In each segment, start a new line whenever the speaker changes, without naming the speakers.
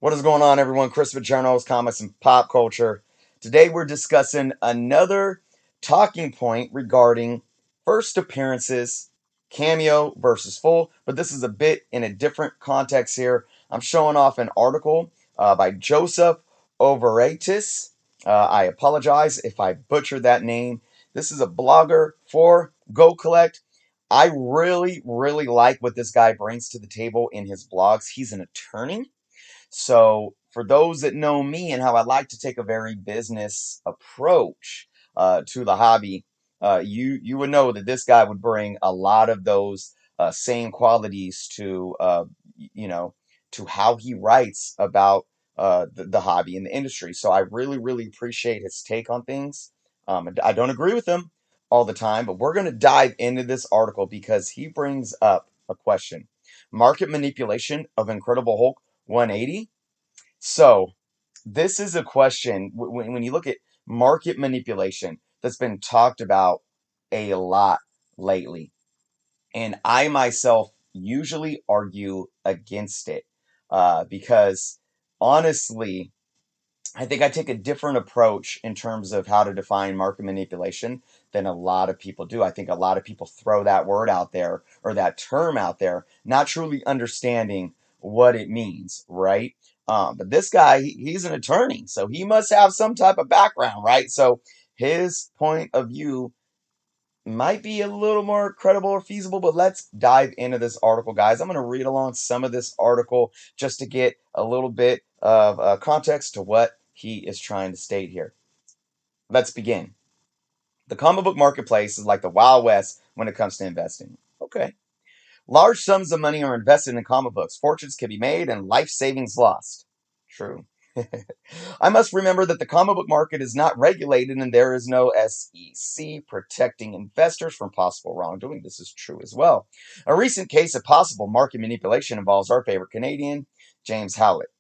What is going on, everyone? Chris Journals, comics, and pop culture. Today, we're discussing another talking point regarding first appearances, cameo versus full. But this is a bit in a different context here. I'm showing off an article by Joseph Overaitis. I apologize if I butchered that name. This is a blogger for Go Collect. I really, really like what this guy brings to the table in his blogs. He's an attorney, so, for those that know me and how I like to take a very business approach to the hobby, you would know that this guy would bring a lot of those same qualities to to how he writes about the hobby and the industry. So I really, really appreciate his take on things. I don't agree with him all the time, but we're going to dive into this article because he brings up a question: market manipulation of Incredible Hulk 180. So, this is a question when you look at market manipulation that's been talked about a lot lately. And I myself usually argue against it because honestly, I think I take a different approach in terms of how to define market manipulation than a lot of people do. I think a lot of people throw that word out there or that term out there, not truly understanding what it means, right? But this guy, he's an attorney, so he must have some type of background, right? So his point of view might be a little more credible or feasible, but let's dive into this article, guys. I'm going to read along some of this article just to get a little bit of context to what he is trying to state here. Let's begin. The comic book marketplace is like the Wild West when it comes to investing. Okay. Large sums of money are invested in comic books. Fortunes can be made and life savings lost. True. I must remember that the comic book market is not regulated and there is no SEC protecting investors from possible wrongdoing. This is true as well. A recent case of possible market manipulation involves our favorite Canadian, James Howlett.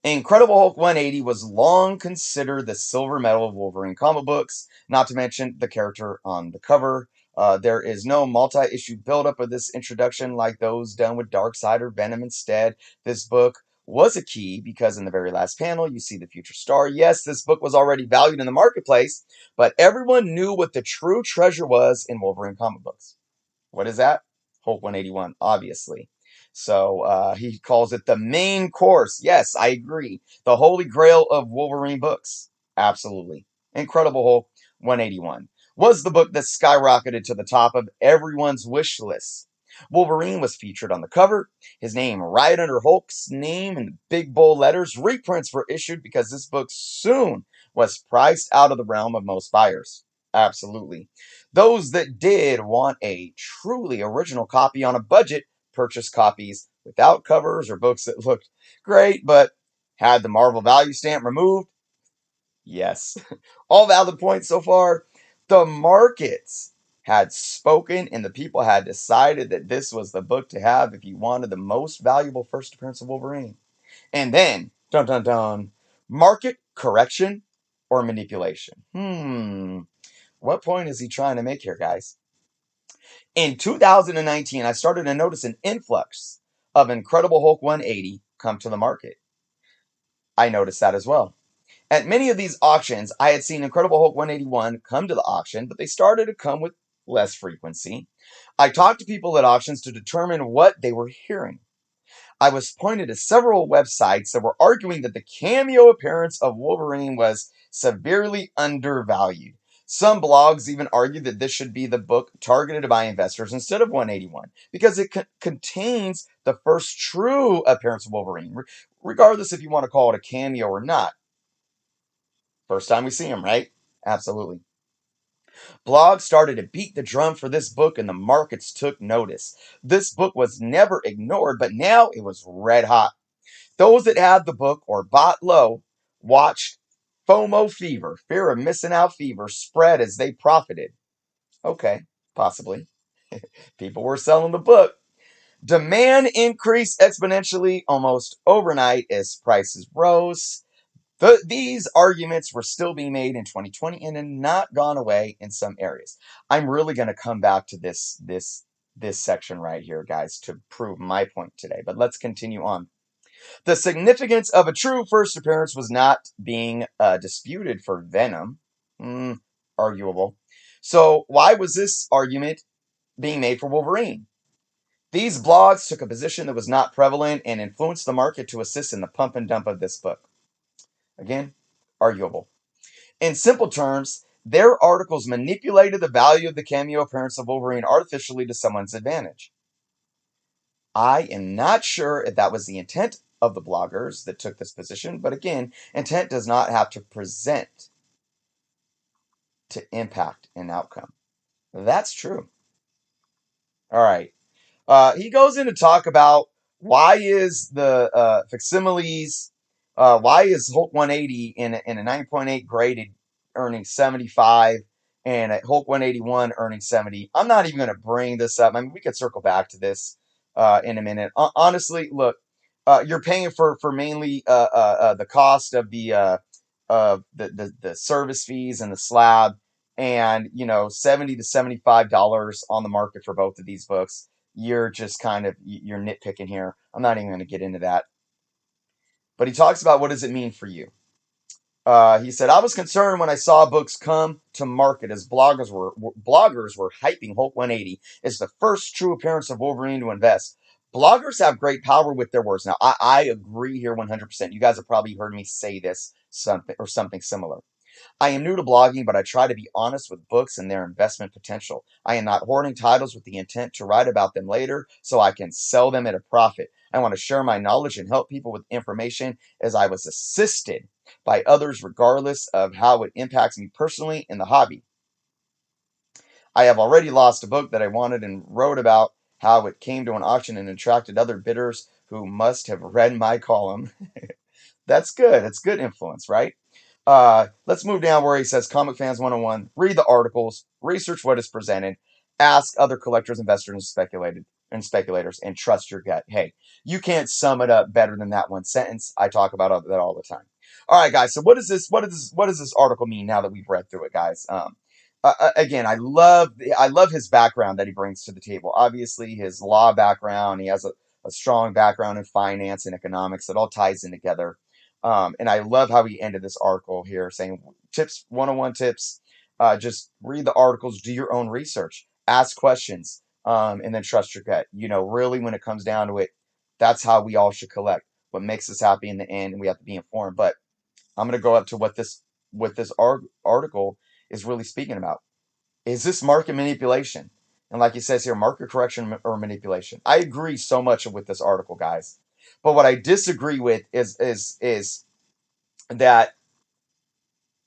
Incredible Hulk 180 was long considered the silver medal of Wolverine comic books, not to mention the character on the cover. There is no multi-issue buildup of this introduction like those done with Darkseid or Venom. Instead, this book was a key because in the very last panel, you see the future star. Yes, this book was already valued in the marketplace, but everyone knew what the true treasure was in Wolverine comic books. What is that? Hulk 181, obviously. So he calls it the main course. Yes, I agree. The holy grail of Wolverine books. Absolutely. Incredible Hulk 181 was the book that skyrocketed to the top of everyone's wish list. Wolverine was featured on the cover, his name right under Hulk's name in big bold letters. Reprints were issued because this book soon was priced out of the realm of most buyers. Absolutely. Those that did want a truly original copy on a budget purchased copies without covers or books that looked great but had the Marvel value stamp removed. Yes. All valid points so far. The markets had spoken and the people had decided that this was the book to have if you wanted the most valuable first appearance of Wolverine. And then, dun dun dun, market correction or manipulation. What point is he trying to make here, guys? In 2019, I started to notice an influx of Incredible Hulk 180 come to the market. I noticed that as well. At many of these auctions, I had seen Incredible Hulk 181 come to the auction, but they started to come with less frequency. I talked to people at auctions to determine what they were hearing. I was pointed to several websites that were arguing that the cameo appearance of Wolverine was severely undervalued. Some blogs even argued that this should be the book targeted by investors instead of 181 because it contains the first true appearance of Wolverine, regardless if you want to call it a cameo or not. First time we see him, right? Absolutely. Blogs started to beat the drum for this book and the markets took notice. This book was never ignored, but now it was red hot. Those that had the book or bought low watched FOMO fever, fear of missing out fever, spread as they profited. Okay, possibly. People were selling the book. Demand increased exponentially almost overnight as prices rose. These arguments were still being made in 2020 and had not gone away in some areas. I'm really going to come back to this section right here, guys, to prove my point today. But let's continue on. The significance of a true first appearance was not being disputed for Venom. Arguable. So, why was this argument being made for Wolverine? These blogs took a position that was not prevalent and influenced the market to assist in the pump and dump of this book. Again, arguable. In simple terms, their articles manipulated the value of the cameo appearance of Wolverine artificially to someone's advantage. I am not sure if that was the intent of the bloggers that took this position, but again, intent does not have to present to impact an outcome. That's true. All right. He goes in to talk about why is the facsimiles, why is Hulk 180 in a 9.8 graded earning 75 and a Hulk 181 earning 70. I'm not even going to bring this up. I mean, we could circle back to this in a minute. Honestly, look, you're paying for mainly the cost of the service fees and the slab, and 70 to $75 on the market for both of these books. You're just you're nitpicking here. I'm not even going to get into that. But he talks about what does it mean for you. He said, I was concerned when I saw books come to market as bloggers were hyping Hulk 180 as the first true appearance of Wolverine to invest. Bloggers have great power with their words. Now, I agree here 100%. You guys have probably heard me say this something similar. I am new to blogging, but I try to be honest with books and their investment potential. I am not hoarding titles with the intent to write about them later so I can sell them at a profit. I want to share my knowledge and help people with information as I was assisted by others, regardless of how it impacts me personally in the hobby. I have already lost a book that I wanted and wrote about how it came to an auction and attracted other bidders who must have read my column. That's good. It's good influence, right? Let's move down where he says Comic Fans 101, read the articles, research what is presented, ask other collectors, investors, and speculators, and trust your gut. Hey, you can't sum it up better than that one sentence. I talk about that all the time. All right, guys. So what does this article mean now that we've read through it, guys? Again, I love his background that he brings to the table. Obviously, his law background. He has a strong background in finance and economics. It all ties in together. And I love how he ended this article here saying tips, 101 tips. Just read the articles, do your own research, ask questions, and then trust your gut. Really, when it comes down to it, that's how we all should collect. What makes us happy in the end, and we have to be informed. But I'm going to go up to what this article is really speaking about. Is this market manipulation? And like he says here, market correction or manipulation. I agree so much with this article, guys. But what I disagree with is that,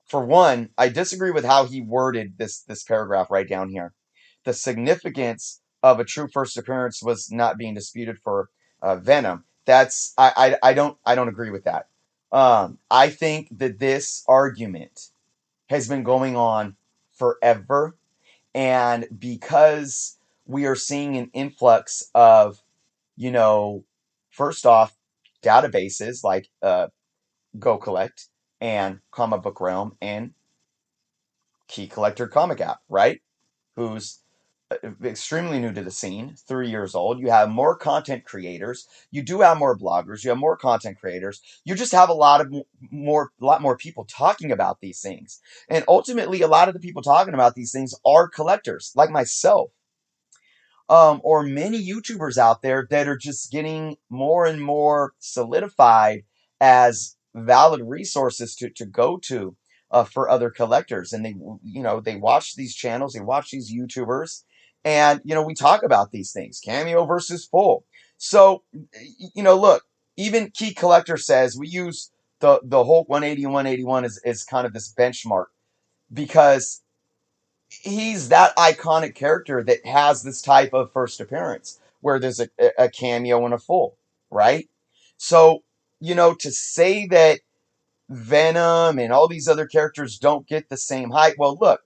for one, I disagree with how he worded this paragraph right down here. The significance of a true first appearance was not being disputed for Venom. That's I don't agree with that. I think that this argument has been going on forever, and because we are seeing an influx of, you know, first off, databases like Go Collect and Comic Book Realm and Key Collector Comic App, right? Who's extremely new to the scene, 3 years old. You have more content creators. You do have more bloggers. You have more content creators. You just have a lot more people talking about these things. And ultimately, a lot of the people talking about these things are collectors, like myself, or many YouTubers out there that are just getting more and more solidified as valid resources to go to for other collectors. And they watch these channels, they watch these YouTubers, and we talk about these things, cameo versus full. So look, even Key Collector says we use the Hulk 180 and 181 as kind of this benchmark because he's that iconic character that has this type of first appearance where there's a cameo and a full, right? So, to say that Venom and all these other characters don't get the same hype, well, look,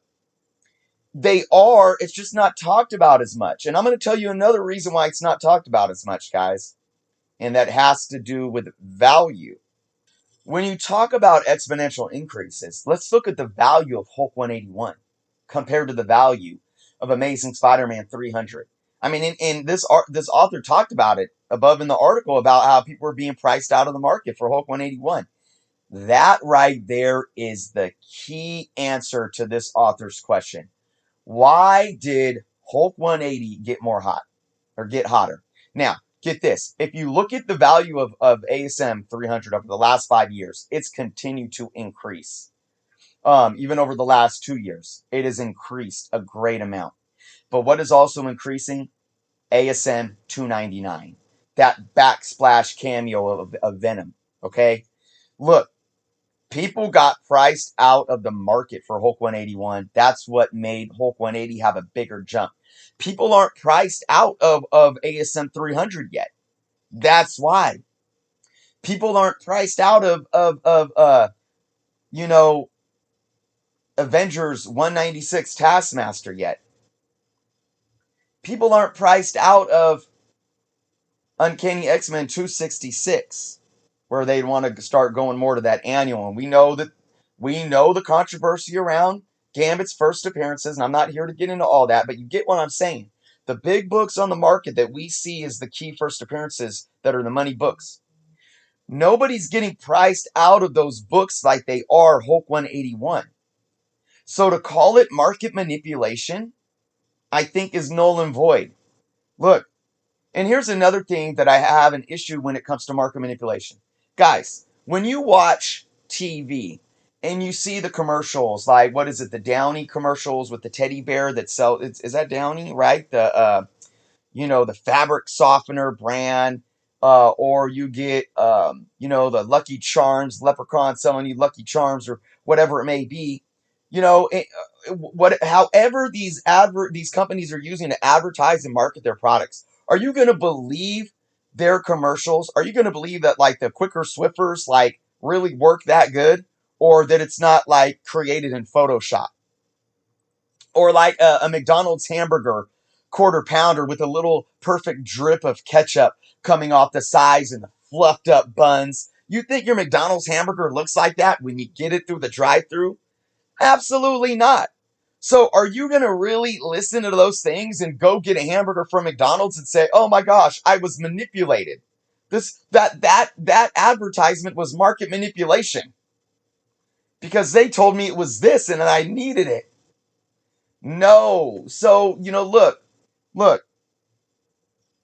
they are, it's just not talked about as much. And I'm going to tell you another reason why it's not talked about as much, guys, and that has to do with value. When you talk about exponential increases, let's look at the value of Hulk 181 compared to the value of Amazing Spider-Man 300. I mean, in this author talked about it above in the article about how people are being priced out of the market for Hulk 181. That right there is the key answer to this author's question. Why did Hulk 180 get more hot or get hotter? Now, get this. If you look at the value of ASM 300 over the last 5 years, it's continued to increase. Even over the last 2 years, it has increased a great amount. But what is also increasing? ASM 299. That backsplash cameo of Venom. Okay? Look, people got priced out of the market for Hulk 181. That's what made Hulk 180 have a bigger jump. People aren't priced out of ASM 300 yet. That's why. People aren't priced out of you know, Avengers 196 Taskmaster yet. People aren't priced out of Uncanny X-Men 266, where they'd want to start going more to that annual. And we know the controversy around Gambit's first appearances, and I'm not here to get into all that, but you get what I'm saying. The big books on the market that we see as the key first appearances that are the money books. Nobody's getting priced out of those books like they are Hulk 181. So to call it market manipulation, I think is null and void. Look, and here's another thing that I have an issue when it comes to market manipulation. Guys, when you watch TV and you see the commercials, like what is it, the Downy commercials with the teddy bear that sell, is that Downy, right? The fabric softener brand, or you get, the Lucky Charms, Leprechaun selling you Lucky Charms or whatever it may be. However these companies are using to advertise and market their products. Are you going to believe their commercials? Are you going to believe that like the Quicker Swiffers like really work that good, or that it's not like created in Photoshop? Or like a McDonald's hamburger quarter pounder with a little perfect drip of ketchup coming off the sides and the fluffed up buns. You think your McDonald's hamburger looks like that when you get it through the drive-through? Absolutely not. So are you going to really listen to those things and go get a hamburger from McDonald's and say, "Oh my gosh, I was manipulated. That advertisement was market manipulation because they told me it was this and I needed it." No. So, look,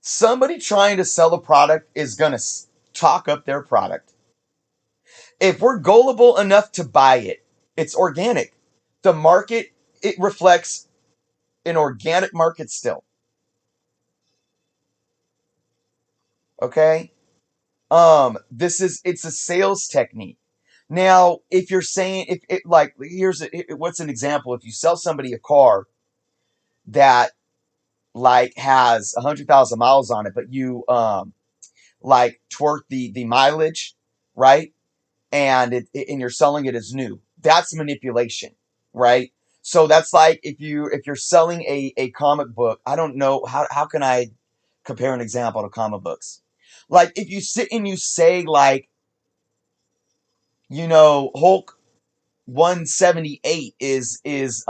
somebody trying to sell a product is going to talk up their product. If we're gullible enough to buy it, it's organic. The market, it reflects an organic market still. Okay? It's a sales technique. Now, if you're saying, if it like, what's an example? If you sell somebody a car that like has 100,000 miles on it, but you, like twerk the mileage, right? And you're selling it as new. That's manipulation, right? So that's like if you're selling a comic book. I don't know how can I compare an example to comic books. Like if you sit and you say like, Hulk 178 is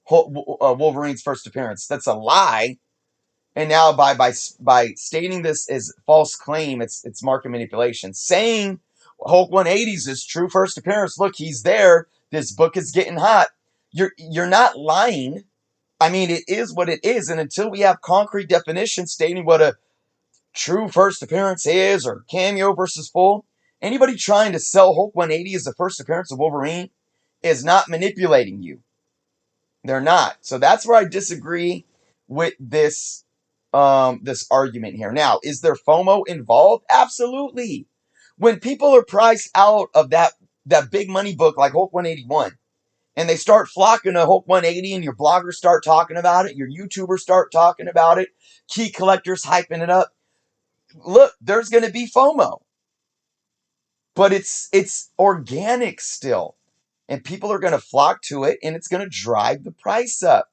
Wolverine's first appearance. That's a lie. And now by stating this as false claim, it's market manipulation. Saying Hulk 180's is true first appearance. Look, he's there. This book is getting hot. You're not lying. I mean, it is what it is. And until we have concrete definition stating what a true first appearance is, or cameo versus full, anybody trying to sell Hulk 180 as the first appearance of Wolverine is not manipulating you. They're not. So that's where I disagree with this argument here. Now, is there FOMO involved? Absolutely. When people are priced out of that big money book like Hulk 181, and they start flocking to Hulk 180, and your bloggers start talking about it, your YouTubers start talking about it, key collectors hyping it up. Look, there's going to be FOMO, but it's organic still, and people are going to flock to it, and it's going to drive the price up.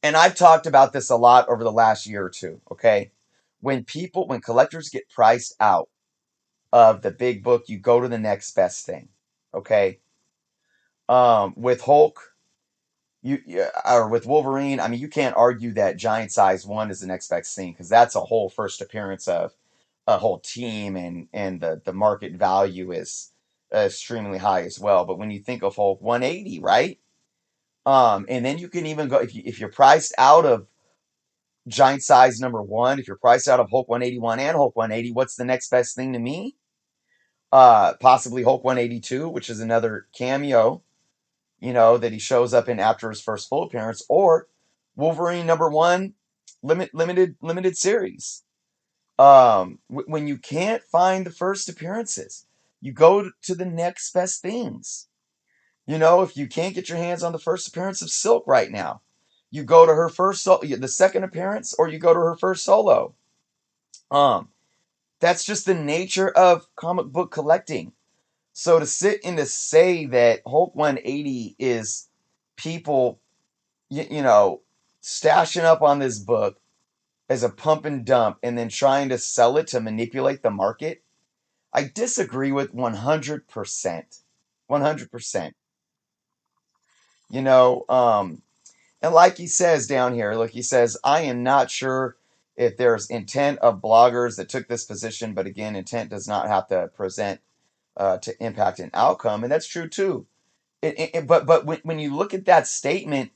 And I've talked about this a lot over the last year or two. Okay, when collectors get priced out of the big book, you go to the next best thing. Okay, with Hulk, Or with Wolverine, I mean, you can't argue that Giant Size 1 is the next best thing because that's a whole first appearance of a whole team, and the market value is extremely high as well. But when you think of Hulk 180, right? And then you can even go if you're priced out of Giant Size number one, if you're priced out of Hulk 181 and Hulk 180, what's the next best thing to me? Possibly Hulk 182, which is another cameo, that he shows up in after his first full appearance, or Wolverine number one, limited series. When you can't find the first appearances, you go to the next best things. If you can't get your hands on the first appearance of Silk right now, you go to her the second appearance, or you go to her first solo. Um, that's just the nature of comic book collecting. So to sit and to say that Hulk 180 is people, stashing up on this book as a pump and dump and then trying to sell it to manipulate the market, I disagree with 100%. 100%. You know, um, and like he says down here, look, he says, I am not sure if there's intent of bloggers that took this position, but again, intent does not have to present to impact an outcome. And that's true too. But when you look at that statement,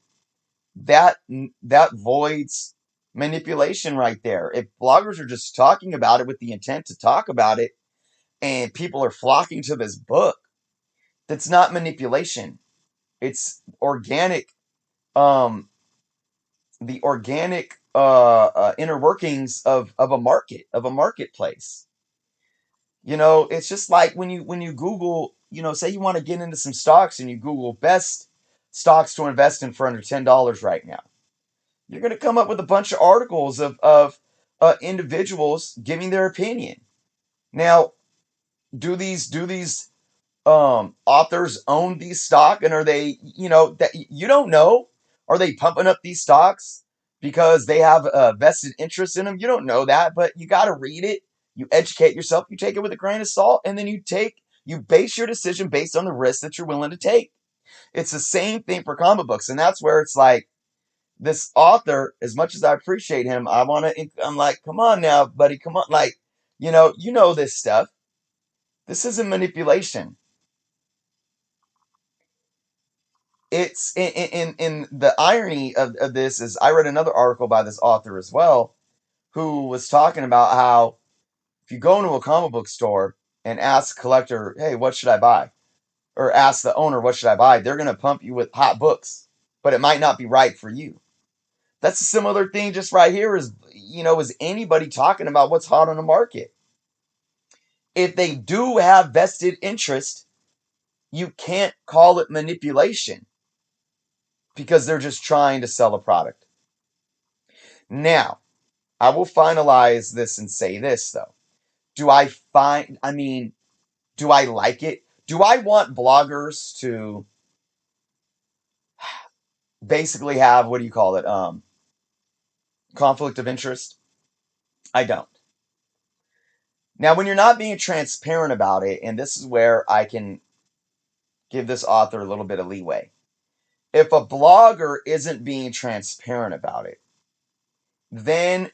that that voids manipulation right there. If bloggers are just talking about it with the intent to talk about it, and people are flocking to this book, that's not manipulation. It's organic. Um, the organic inner workings of a market, of a marketplace. It's just like when you Google, say you want to get into some stocks and you Google best stocks to invest in for under $10 right now. You're going to come up with a bunch of articles of individuals giving their opinion. Now, do these authors own these stock, and are they, that you don't know, are they pumping up these stocks because they have a vested interest in them? You don't know that, but you got to read it, you educate yourself, you take it with a grain of salt, and then you base your decision based on the risk that you're willing to take. It's the same thing for comic books, and that's where it's like, this author, as much as I appreciate him, I'm like, come on now, buddy, come on, like, this stuff. This isn't manipulation. It's in the irony of this is I read another article by this author as well, who was talking about how if you go into a comic book store and ask a collector, hey, what should I buy? Or ask the owner, what should I buy? They're going to pump you with hot books, but it might not be right for you. That's a similar thing just right here is anybody talking about what's hot on the market. If they do have vested interest, you can't call it manipulation because they're just trying to sell a product. Now, I will finalize this and say this though. I mean, do I like it? Do I want bloggers to basically have, what do you call it? Conflict of interest? I don't. Now, when you're not being transparent about it, and this is where I can give this author a little bit of leeway. If a blogger isn't being transparent about it, then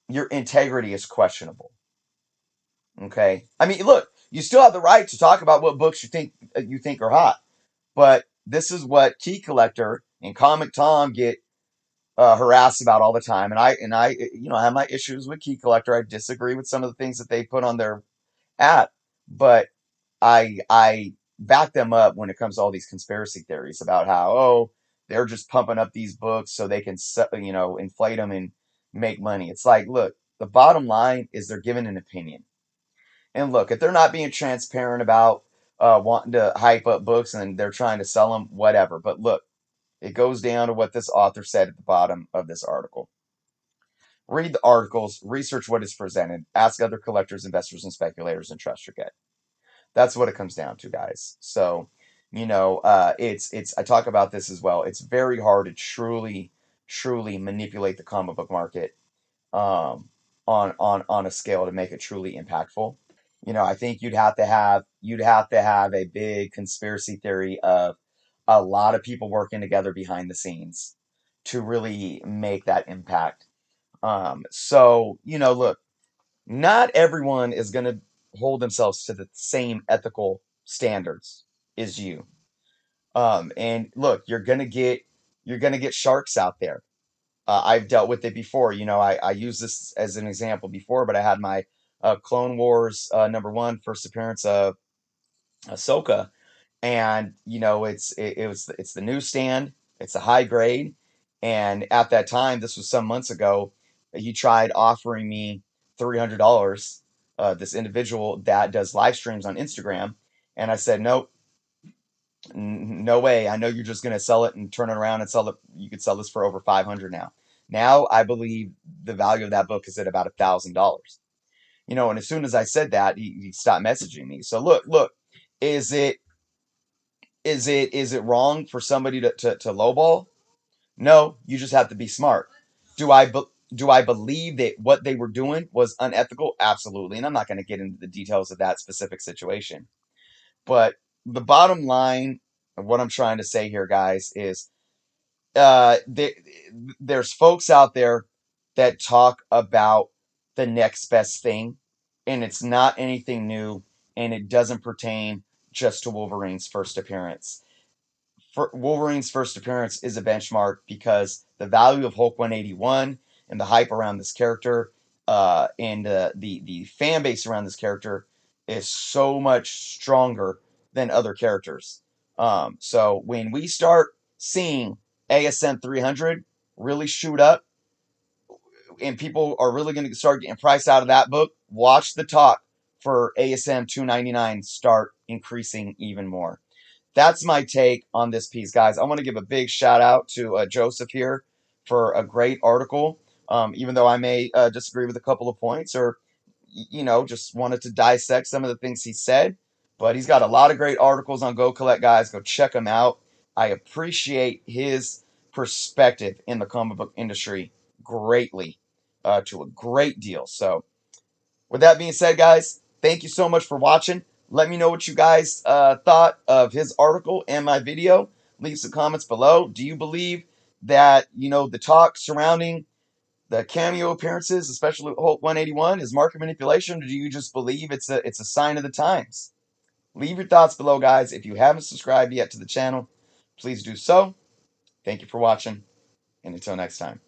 your integrity is questionable. Okay? I mean, look, you still have the right to talk about what books you think are hot, but this is what Key Collector and Comic Tom get harassed about all the time. And I I have my issues with Key Collector. I disagree with some of the things that they put on their app, but I back them up when it comes to all these conspiracy theories about how, they're just pumping up these books so they can inflate them and make money. It's like, look, the bottom line is they're giving an opinion. And look, if they're not being transparent about wanting to hype up books and they're trying to sell them, whatever. But look, it goes down to what this author said at the bottom of this article. Read the articles, research what is presented, ask other collectors, investors, and speculators, and trust your gut. That's what it comes down to, guys. So, it's I talk about this as well. It's very hard to truly manipulate the comic book market um, on a scale to make it truly impactful. I think you'd have to have a big conspiracy theory of a lot of people working together behind the scenes to really make that impact. So, look, not everyone is going to hold themselves to the same ethical standards as you. And look, you're gonna get sharks out there. I've dealt with it before. I used this as an example before, but I had my Clone Wars #1 first appearance of Ahsoka, and it's the newsstand, it's a high grade, and at that time, this was some months ago, he tried offering me $300. This individual that does live streams on Instagram, and I said nope. No way. I know you're just going to sell it and turn it around and sell it. You could sell this for over 500 now. Now I believe the value of that book is at about $1,000. And as soon as I said that, he stopped messaging me. So look, is it wrong for somebody to lowball? No, you just have to be smart. Do I believe that what they were doing was unethical? Absolutely. And I'm not going to get into the details of that specific situation. But the bottom line of what I'm trying to say here, guys, is there's folks out there that talk about the next best thing, and it's not anything new, and it doesn't pertain just to Wolverine's first appearance. Wolverine's first appearance is a benchmark because the value of Hulk 181 and the hype around this character, and the fan base around this character is so much stronger than other characters. So when we start seeing ASM 300 really shoot up, and people are really going to start getting price out of that book, watch the talk for ASM 299 start increasing even more. That's my take on this piece, guys. I want to give a big shout out to Joseph here for a great article. Even though I may disagree with a couple of points, or just wanted to dissect some of the things he said, but he's got a lot of great articles on Go Collect, guys. Go check him out. I appreciate his perspective in the comic book industry greatly, to a great deal. So with that being said, guys, thank you so much for watching. Let me know what you guys thought of his article and my video. Leave some comments below. Do you believe that, the talk surrounding the cameo appearances, especially Hulk 181, is market manipulation, or do you just believe it's a sign of the times? Leave your thoughts below, guys. If you haven't subscribed yet to the channel, please do so. Thank you for watching, and until next time.